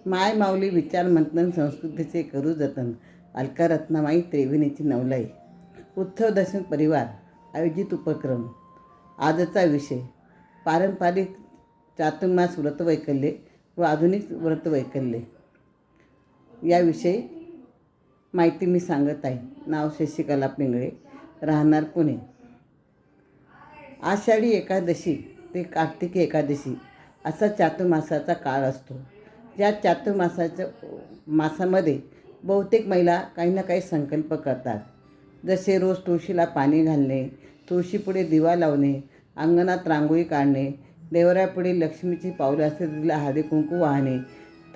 माय माऊली विचार मंथन संस्कृतीचे करू जतन. अलका रत्नामाई त्रिवेणीची नवलाई. उत्सव दर्शन परिवार आयोजित उपक्रम. आजचा विषय पारंपरिक चातुर्मास व्रतवैकल्ये व आधुनिक व्रतवैकल्ये याविषयी माहिती मी सांगत आहे. नाव शशिकला पिंगळे, राहणार पुणे. आषाढी एकादशी ते कार्तिकी एकादशी असा चातुर्मासाचा काळ असतो. या मासामध्ये बहुतेक महिला काही ना काही संकल्प करतात. जसे रोज तुळशीला पाणी घालणे, तुळशीपुढे दिवा लावणे, अंगणात रांगोळी काढणे, देवरापुढे लक्ष्मीची पावलं असलेला हळदी कुंकू वाहणे,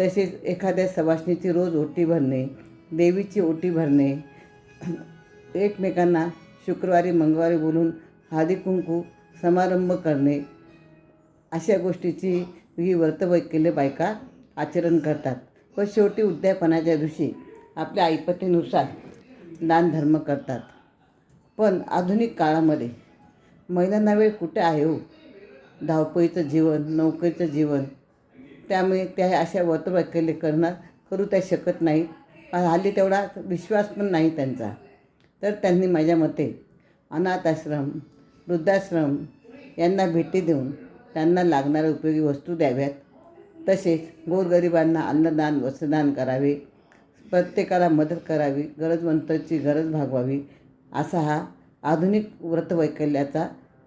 तसेच एखाद्या सवाष्णीची रोज ओटी भरणे, देवीची ओटी भरणे, एकमेकांना शुक्रवारी मंगळवारी बोलून हळदी कुंकू समारंभ करणे, अशा गोष्टीची ही व्रतवैकल्य बायका आचरण करतात. व शेवटी उद्यापनाच्या दिवशी आपल्या ऐपतीनुसार दानधर्म करतात. पण आधुनिक काळामध्ये महिलांना वेळ कुठे आहे हो? धावपळीचं जीवन, नोकरीचं जीवन, त्यामुळे त्या अशा व्रतवैकल्य करू त्या शकत नाहीत. हल्ली तेवढा विश्वास पण नाही त्यांचा. तर त्यांनी माझ्या मते अनाथ आश्रम, वृद्धाश्रम यांना भेटी देऊन त्यांना लागणाऱ्या उपयोगी वस्तू द्याव्यात. तसेच गोरगरिबांना अन्नदान, वस्त्रदान करावे, प्रत्येकाला मदत करावी, गरजवंताची गरज भागवावी, असा हा आधुनिक व्रतवैकल्याचा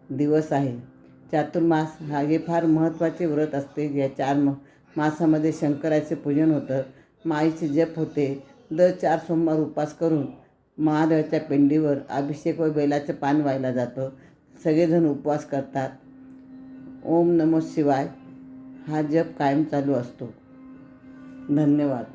दिवस आहे. चातुर्मास हे फार महत्त्वाचे व्रत असते. या 4 मासामध्ये शंकराचे पूजन होतं, माईचे जप होते. दर 4 सोमवार उपवास करून महादेवाच्या पिंडीवर अभिषेक व बेलाचं पान व्हायला जातं. सगळेजण उपवास करतात. ओम नमः शिवाय हा जप कायम चालू असतो. धन्यवाद.